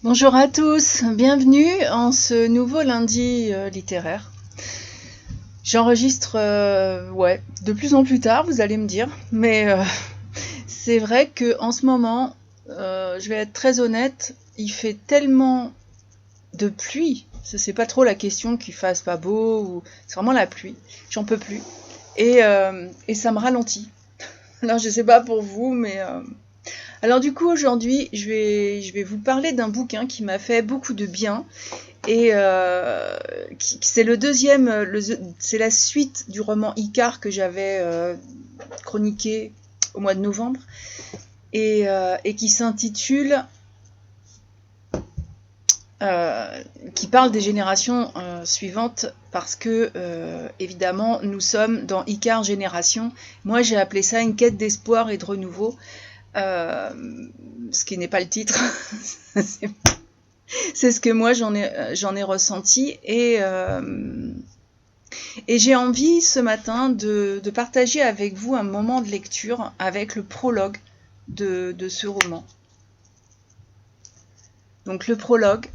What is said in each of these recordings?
Bonjour à tous, bienvenue en ce nouveau lundi littéraire. J'enregistre de plus en plus tard, vous allez me dire, mais c'est vrai que en ce moment, je vais être très honnête, il fait tellement de pluie, c'est pas trop la question qu'il fasse pas beau, ou c'est vraiment la pluie, j'en peux plus, et ça me ralentit. Alors je sais pas pour vous, mais alors du coup aujourd'hui je vais vous parler d'un bouquin qui m'a fait beaucoup de bien et c'est le deuxième, c'est la suite du roman Icare que j'avais chroniqué au mois de novembre et qui s'intitule, qui parle des générations suivantes parce que évidemment nous sommes dans Icare Génération. Moi j'ai appelé ça une quête d'espoir et de renouveau, ce qui n'est pas le titre. C'est ce que moi j'en ai ressenti et j'ai envie ce matin de partager avec vous un moment de lecture avec le prologue de ce roman. Donc le prologue,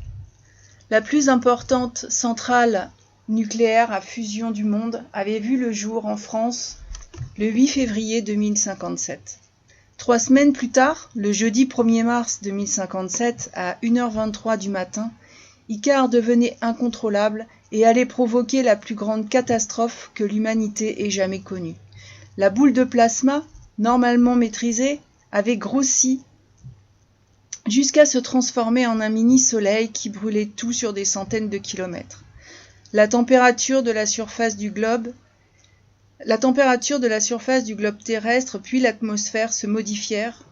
la plus importante centrale nucléaire à fusion du monde avait vu le jour en France le 8 février 2057. 3 semaines plus tard, le jeudi 1er mars 2057 à 1h23 du matin, Icare devenait incontrôlable et allait provoquer la plus grande catastrophe que l'humanité ait jamais connue. La boule de plasma, normalement maîtrisée, avait grossi jusqu'à se transformer en un mini-soleil qui brûlait tout sur des centaines de kilomètres. La température de la surface du globe terrestre puis l'atmosphère se modifièrent.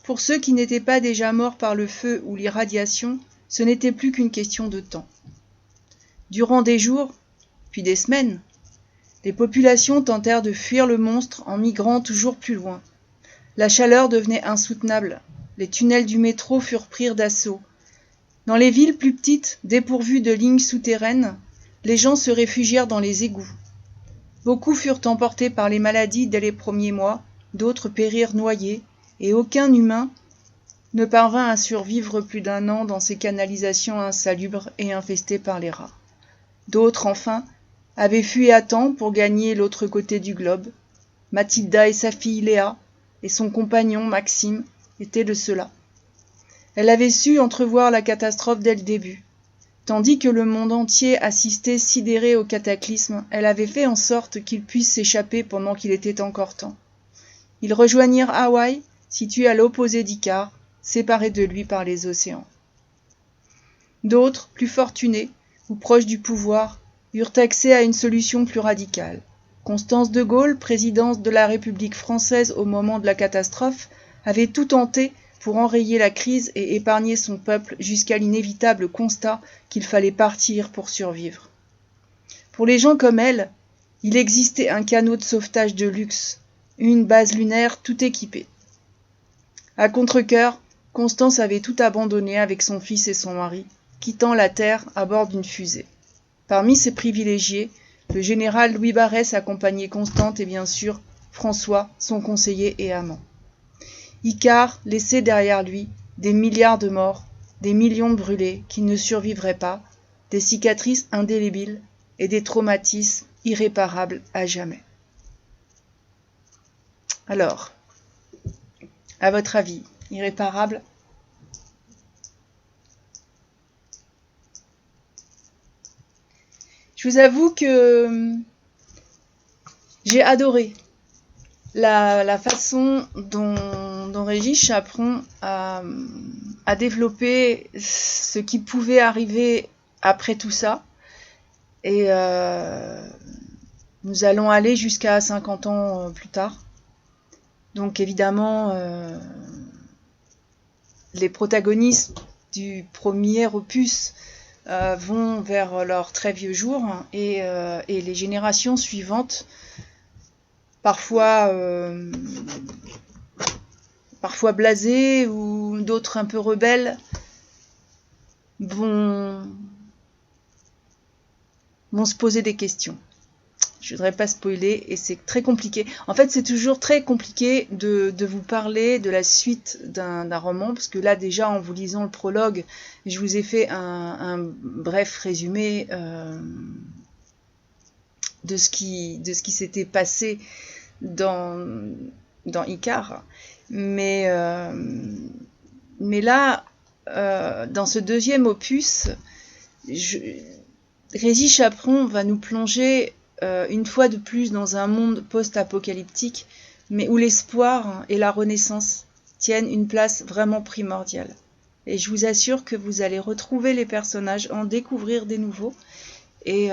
Pour ceux qui n'étaient pas déjà morts par le feu ou l'irradiation, ce n'était plus qu'une question de temps. Durant des jours, puis des semaines, les populations tentèrent de fuir le monstre en migrant toujours plus loin. La chaleur devenait insoutenable. Les tunnels du métro furent pris d'assaut. Dans les villes plus petites, dépourvues de lignes souterraines, les gens se réfugièrent dans les égouts. Beaucoup furent emportés par les maladies dès les premiers mois, d'autres périrent noyés, et aucun humain ne parvint à survivre plus d'1 an dans ces canalisations insalubres et infestées par les rats. D'autres, enfin, avaient fui à temps pour gagner l'autre côté du globe. Mathilda et sa fille Léa, et son compagnon Maxime, étaient de ceux-là. Elle avait su entrevoir la catastrophe dès le début. Tandis que le monde entier assistait sidéré au cataclysme, elle avait fait en sorte qu'il puisse s'échapper pendant qu'il était encore temps. Ils rejoignirent Hawaï, situé à l'opposé d'Icare, séparé de lui par les océans. D'autres, plus fortunés ou proches du pouvoir, eurent accès à une solution plus radicale. Constance de Gaulle, présidente de la République française au moment de la catastrophe, avait tout tenté pour enrayer la crise et épargner son peuple jusqu'à l'inévitable constat qu'il fallait partir pour survivre. Pour les gens comme elle, il existait un canot de sauvetage de luxe, une base lunaire tout équipée. À contre-cœur, Constance avait tout abandonné avec son fils et son mari, quittant la Terre à bord d'une fusée. Parmi ces privilégiés, le général Louis Barrès accompagnait Constance et bien sûr François, son conseiller et amant. Icare laissait derrière lui des milliards de morts, des millions de brûlés qui ne survivraient pas, des cicatrices indélébiles et des traumatismes irréparables à jamais. Alors, à votre avis, irréparable ? Je vous avoue que j'ai adoré la façon dont Régis Chaperon a développé ce qui pouvait arriver après tout ça. Et nous allons aller jusqu'à 50 ans plus tard. Donc évidemment, les protagonistes du premier opus vont vers leurs très vieux jours et les générations suivantes, parfois blasées ou d'autres un peu rebelles, vont se poser des questions. Je voudrais pas spoiler et c'est très compliqué. En fait, c'est toujours très compliqué de vous parler de la suite d'un roman, parce que là, déjà, en vous lisant le prologue, je vous ai fait un bref résumé de ce qui s'était passé dans Icare. Mais là, dans ce deuxième opus, Régis Chaperon va nous plonger une fois de plus dans un monde post-apocalyptique, mais où l'espoir et la renaissance tiennent une place vraiment primordiale. Et je vous assure que vous allez retrouver les personnages, en découvrir des nouveaux, et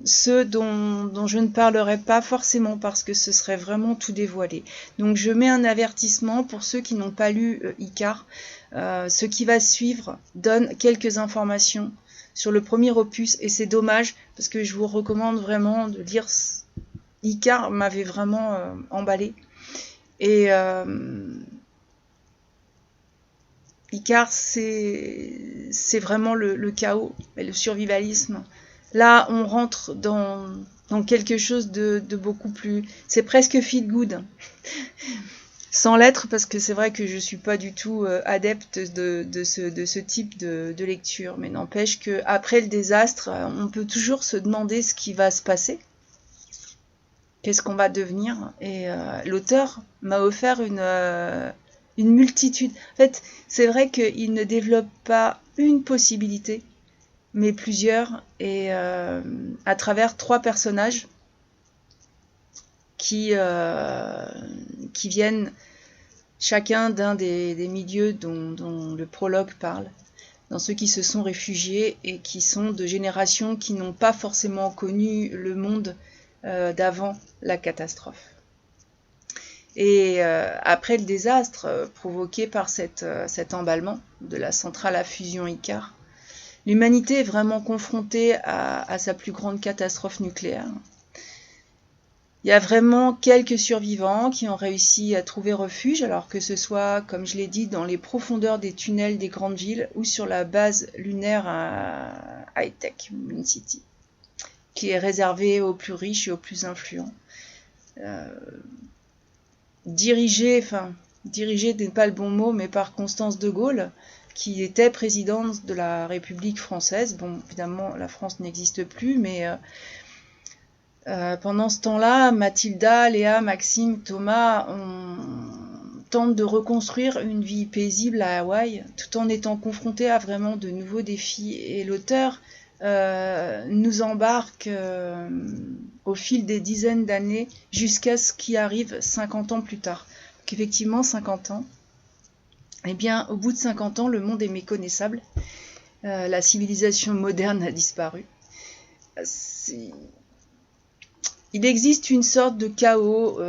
ceux dont je ne parlerai pas forcément parce que ce serait vraiment tout dévoilé. Donc je mets un avertissement pour ceux qui n'ont pas lu Icare. Ce qui va suivre donne quelques informations sur le premier opus, et c'est dommage parce que je vous recommande vraiment de lire. Icare m'avait vraiment emballé, et Icare c'est vraiment le chaos et le survivalisme. Là on rentre dans quelque chose de beaucoup plus, c'est presque feel good sans l'être, parce que c'est vrai que je suis pas du tout adepte de ce type de lecture, mais n'empêche que après le désastre, on peut toujours se demander ce qui va se passer, qu'est-ce qu'on va devenir, et l'auteur m'a offert une multitude. En fait, c'est vrai qu'il ne développe pas une possibilité, mais plusieurs, et à travers 3 personnages qui viennent chacun d'un des milieux dont le prologue parle, dans ceux qui se sont réfugiés et qui sont de générations qui n'ont pas forcément connu le monde d'avant la catastrophe. Et après le désastre provoqué par cet emballement de la centrale à fusion Icare, l'humanité est vraiment confrontée à sa plus grande catastrophe nucléaire. Il y a vraiment quelques survivants qui ont réussi à trouver refuge, alors que ce soit, comme je l'ai dit, dans les profondeurs des tunnels des grandes villes ou sur la base lunaire à High-Tech, Moon City, qui est réservée aux plus riches et aux plus influents. Dirigée n'est pas le bon mot, mais par Constance de Gaulle, qui était présidente de la République française. Bon, évidemment, la France n'existe plus, mais pendant ce temps-là, Mathilda, Léa, Maxime, Thomas tentent de reconstruire une vie paisible à Hawaï, tout en étant confrontés à vraiment de nouveaux défis. Et l'auteur nous embarque au fil des dizaines d'années jusqu'à ce qui arrive 50 ans plus tard. Donc effectivement, 50 ans. Eh bien, au bout de 50 ans, le monde est méconnaissable. La civilisation moderne a disparu. Il existe une sorte de chaos,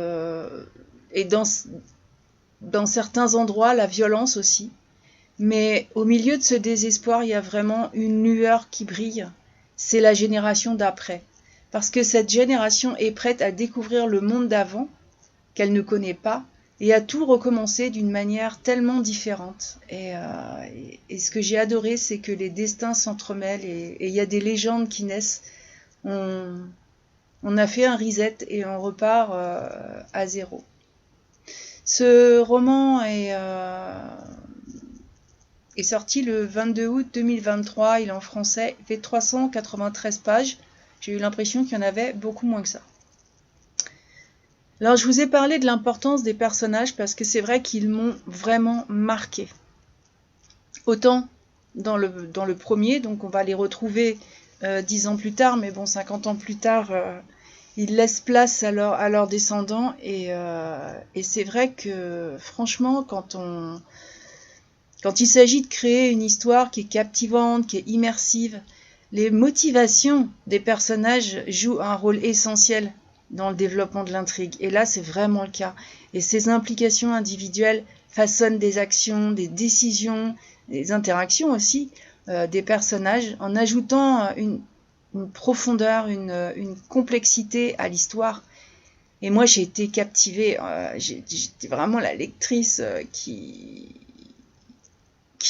et dans certains endroits, la violence aussi. Mais au milieu de ce désespoir, il y a vraiment une lueur qui brille. C'est la génération d'après. Parce que cette génération est prête à découvrir le monde d'avant, qu'elle ne connaît pas, et à tout recommencer d'une manière tellement différente. Et ce que j'ai adoré, c'est que les destins s'entremêlent, et il y a des légendes qui naissent. On a fait un reset et on repart à zéro. Ce roman est sorti le 22 août 2023. Il est en français, il fait 393 pages. J'ai eu l'impression qu'il y en avait beaucoup moins que ça. Alors, je vous ai parlé de l'importance des personnages parce que c'est vrai qu'ils m'ont vraiment marqué. Autant dans le premier, donc on va les retrouver 10 ans plus tard, mais bon, 50 ans plus tard, ils laissent place à leurs descendants, et c'est vrai que franchement, quand il s'agit de créer une histoire qui est captivante, qui est immersive, les motivations des personnages jouent un rôle essentiel dans le développement de l'intrigue. Et là, c'est vraiment le cas. Et ces implications individuelles façonnent des actions, des décisions, des interactions aussi des personnages, en ajoutant une profondeur, une complexité à l'histoire. Et moi, j'ai été captivée. J'étais vraiment la lectrice qui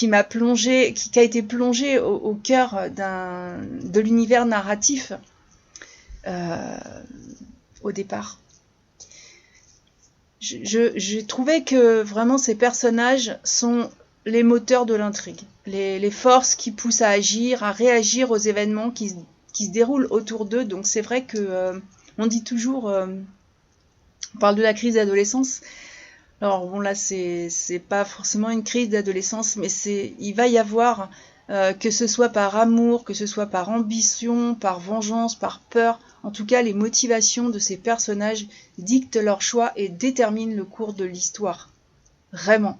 m'a plongée, qui a été plongée au cœur de l'univers narratif. au départ. J'ai trouvé que vraiment ces personnages sont les moteurs de l'intrigue, les forces qui poussent à agir, à réagir aux événements qui se déroulent autour d'eux. Donc c'est vrai que on dit toujours, on parle de la crise d'adolescence. Alors bon là c'est pas forcément une crise d'adolescence, mais il va y avoir que ce soit par amour, que ce soit par ambition, par vengeance, par peur, en tout cas les motivations de ces personnages dictent leur choix et déterminent le cours de l'histoire. Vraiment.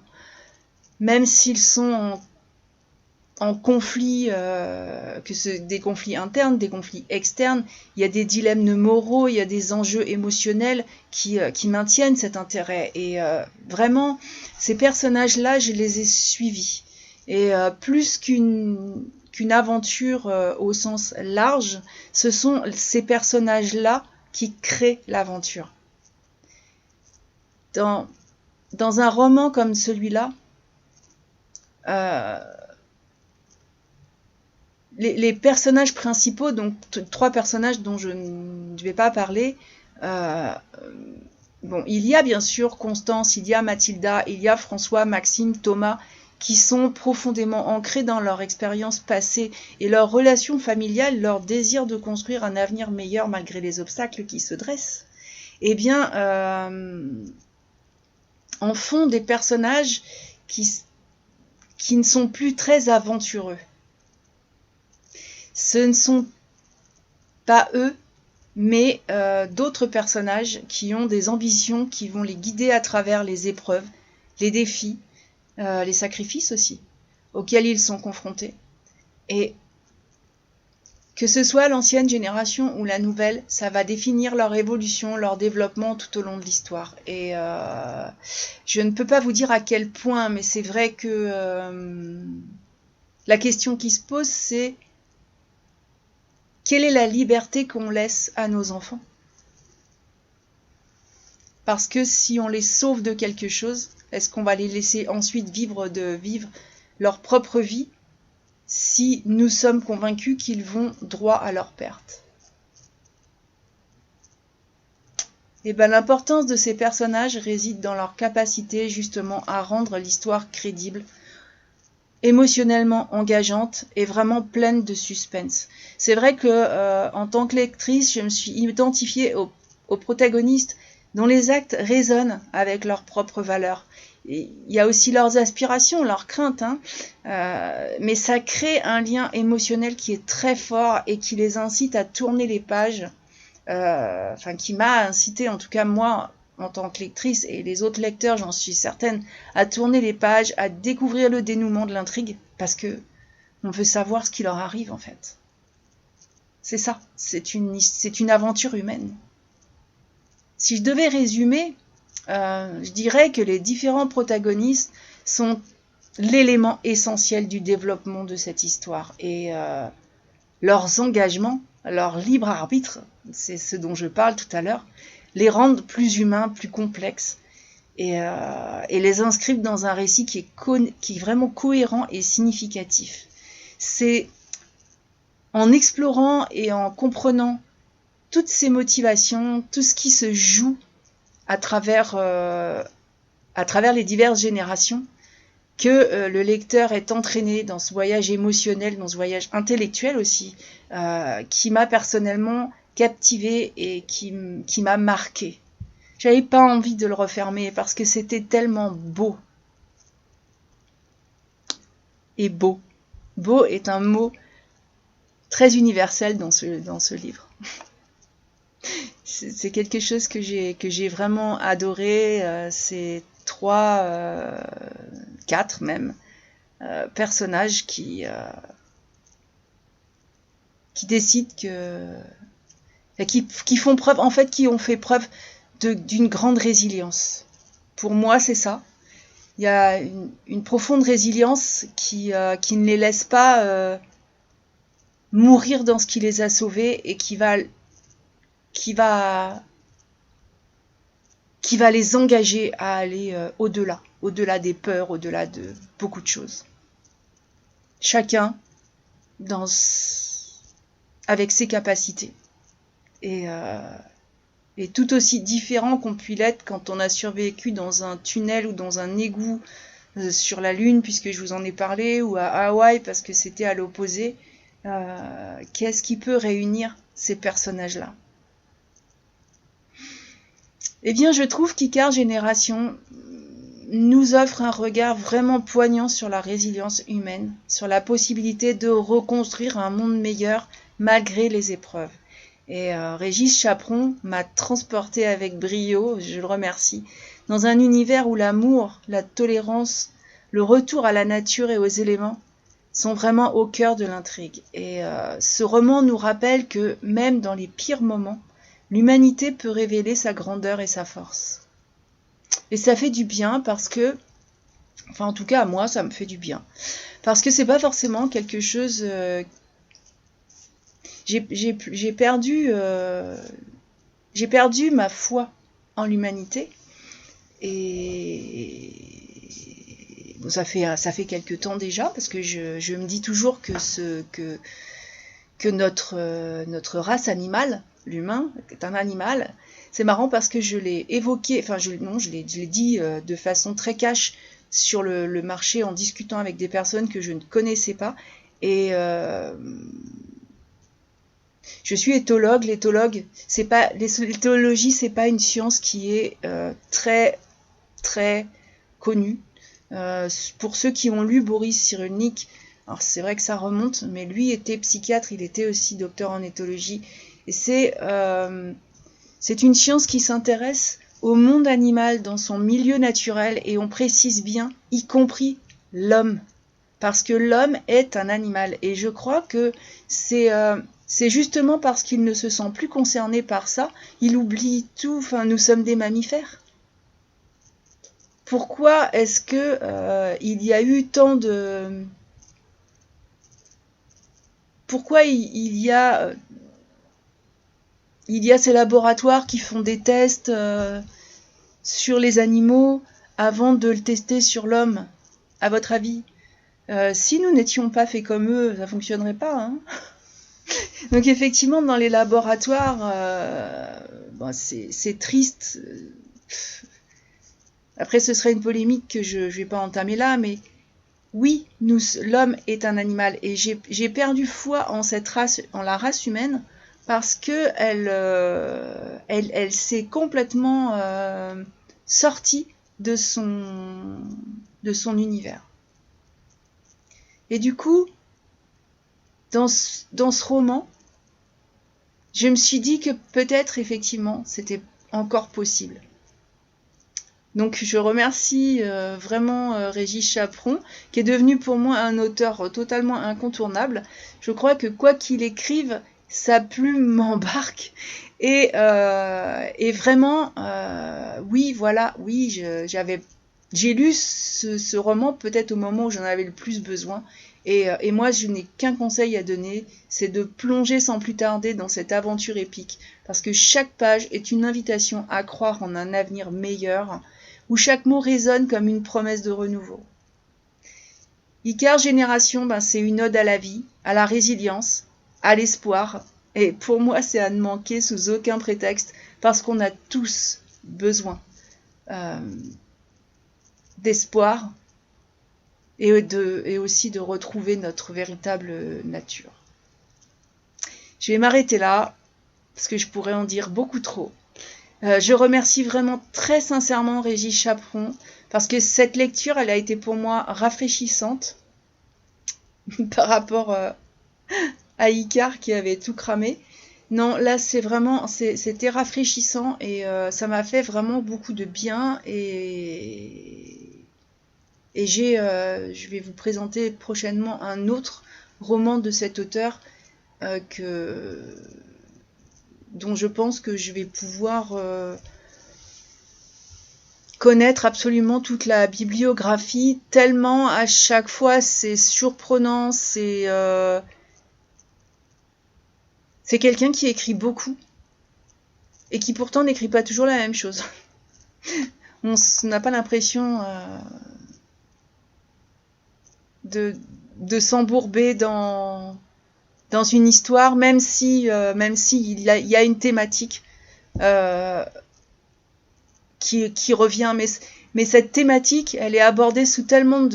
Même s'ils sont en conflit, des conflits internes, des conflits externes, il y a des dilemmes moraux, il y a des enjeux émotionnels qui maintiennent cet intérêt. Et vraiment, ces personnages-là, je les ai suivis. Et plus qu'une aventure au sens large, ce sont ces personnages-là qui créent l'aventure. Dans un roman comme celui-là, les personnages principaux, donc 3 personnages dont je ne vais pas parler, bon, il y a bien sûr Constance, il y a Mathilda, il y a François, Maxime, Thomas, qui sont profondément ancrés dans leur expérience passée et leur relation familiale, leur désir de construire un avenir meilleur malgré les obstacles qui se dressent. Eh bien, en font des personnages qui ne sont plus très aventureux. Ce ne sont pas eux, mais d'autres personnages qui ont des ambitions qui vont les guider à travers les épreuves, les défis, les sacrifices aussi, auxquels ils sont confrontés. Et que ce soit l'ancienne génération ou la nouvelle, ça va définir leur évolution, leur développement tout au long de l'histoire. Et je ne peux pas vous dire à quel point, mais c'est vrai que la question qui se pose, c'est quelle est la liberté qu'on laisse à nos enfants? Parce que si on les sauve de quelque chose, est-ce qu'on va les laisser ensuite vivre leur propre vie si nous sommes convaincus qu'ils vont droit à leur perte? Et bien, l'importance de ces personnages réside dans leur capacité justement à rendre l'histoire crédible, émotionnellement engageante et vraiment pleine de suspense. C'est vrai que en tant que lectrice, je me suis identifiée aux protagonistes dont les actes résonnent avec leurs propres valeurs. Et il y a aussi leurs aspirations, leurs craintes, mais ça crée un lien émotionnel qui est très fort et qui les incite à tourner les pages, qui m'a incité, en tout cas moi, en tant que lectrice, et les autres lecteurs, j'en suis certaine, à tourner les pages, à découvrir le dénouement de l'intrigue, parce que on veut savoir ce qui leur arrive en fait. C'est ça, c'est une aventure humaine. Si je devais résumer, je dirais que les différents protagonistes sont l'élément essentiel du développement de cette histoire. Et leurs engagements, leur libre arbitre, c'est ce dont je parle tout à l'heure, les rendent plus humains, plus complexes, et les inscrivent dans un récit qui est vraiment cohérent et significatif. C'est en explorant et en comprenant toutes ces motivations, tout ce qui se joue à travers les diverses générations, que le lecteur est entraîné dans ce voyage émotionnel, dans ce voyage intellectuel aussi, qui m'a personnellement captivée et qui m'a marquée. J'avais pas envie de le refermer parce que c'était tellement beau. Et beau. Beau est un mot très universel dans ce livre. C'est quelque chose que j'ai vraiment adoré. C'est 4 même personnages qui décident qui font preuve, en fait, qui ont fait preuve d'une grande résilience. Pour moi, c'est ça. Il y a une profonde résilience qui ne les laisse pas mourir dans ce qui les a sauvés et qui va les engager à aller au-delà des peurs, au-delà de beaucoup de choses. Chacun avec ses capacités. et tout aussi différent qu'on puisse l'être quand on a survécu dans un tunnel ou dans un égout sur la Lune, puisque je vous en ai parlé, ou à Hawaï, parce que c'était à l'opposé. Qu'est-ce qui peut réunir ces personnages-là? Eh bien, je trouve qu'Icare Génération nous offre un regard vraiment poignant sur la résilience humaine, sur la possibilité de reconstruire un monde meilleur malgré les épreuves. Et Régis Chaperon m'a transporté avec brio, je le remercie, dans un univers où l'amour, la tolérance, le retour à la nature et aux éléments sont vraiment au cœur de l'intrigue. Et ce roman nous rappelle que même dans les pires moments, l'humanité peut révéler sa grandeur et sa force. Et ça fait du bien parce que, enfin en tout cas à moi ça me fait du bien, parce que c'est pas forcément quelque chose... J'ai perdu ma foi en l'humanité, et bon, ça fait quelque temps déjà, parce que je me dis toujours que notre race animale, l'humain, est un animal. C'est marrant parce que je l'ai évoqué, enfin je l'ai dit de façon très cash sur le marché en discutant avec des personnes que je ne connaissais pas. Et je suis éthologue. L'éthologie, c'est pas une science qui est très très connue. Pour ceux qui ont lu Boris Cyrulnik, alors c'est vrai que ça remonte, mais lui était psychiatre, il était aussi docteur en éthologie. Et c'est une science qui s'intéresse au monde animal dans son milieu naturel, et on précise bien, y compris l'homme. Parce que l'homme est un animal. Et je crois que c'est justement parce qu'il ne se sent plus concerné par ça, il oublie tout, enfin nous sommes des mammifères. Pourquoi est-ce que il y a eu tant de... Pourquoi il y a ces laboratoires qui font des tests sur les animaux avant de le tester sur l'homme, à votre avis? Si nous n'étions pas faits comme eux, ça fonctionnerait pas, hein. Donc effectivement, dans les laboratoires, c'est triste. Après, ce serait une polémique que je vais pas entamer là, mais oui, l'homme est un animal, et j'ai perdu foi en cette race, en la race humaine, parce que elle s'est complètement sortie de son univers. Et du coup, dans ce roman, je me suis dit que peut-être effectivement c'était encore possible. Donc je remercie vraiment Régis Chaperon, qui est devenu pour moi un auteur totalement incontournable. Je crois que quoi qu'il écrive, sa plume m'embarque. Et vraiment, oui, voilà, oui, j'ai lu ce roman peut-être au moment où j'en avais le plus besoin. Et moi, je n'ai qu'un conseil à donner, c'est de plonger sans plus tarder dans cette aventure épique. Parce que chaque page est une invitation à croire en un avenir meilleur, où chaque mot résonne comme une promesse de renouveau. Icare Génération, c'est une ode à la vie, à la résilience, à l'espoir. Et pour moi, c'est à ne manquer sous aucun prétexte, parce qu'on a tous besoin d'espoir, et aussi de retrouver notre véritable nature. Je vais m'arrêter là, parce que je pourrais en dire beaucoup trop. Je remercie vraiment très sincèrement Régis Chaperon, parce que cette lecture, elle a été pour moi rafraîchissante par rapport à Icare qui avait tout cramé. Non, là c'était rafraîchissant, et ça m'a fait vraiment beaucoup de bien, et je vais vous présenter prochainement un autre roman de cet auteur dont je pense que je vais pouvoir connaître absolument toute la bibliographie, tellement à chaque fois c'est surprenant, c'est quelqu'un qui écrit beaucoup et qui pourtant n'écrit pas toujours la même chose. On n'a pas l'impression de s'embourber dans dans une histoire, même si il y a une thématique qui revient, mais cette thématique, elle est abordée sous tellement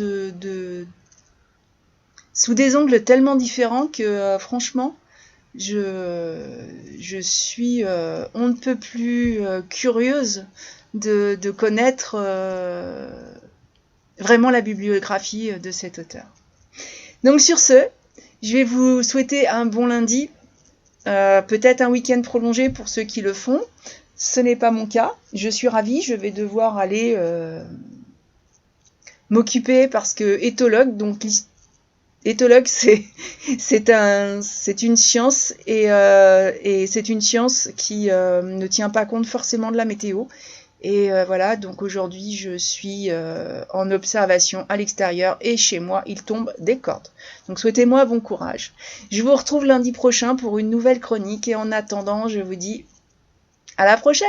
sous des angles tellement différents que franchement, je suis on ne peut plus curieuse de connaître vraiment la bibliographie de cet auteur. Donc sur ce, je vais vous souhaiter un bon lundi, peut-être un week-end prolongé pour ceux qui le font. Ce n'est pas mon cas. Je suis ravie, je vais devoir aller m'occuper parce que éthologue, donc éthologue, c'est une science et c'est une science qui ne tient pas compte forcément de la météo. Et voilà, donc aujourd'hui je suis en observation à l'extérieur et chez moi il tombe des cordes. Donc souhaitez-moi bon courage. Je vous retrouve lundi prochain pour une nouvelle chronique et en attendant je vous dis à la prochaine.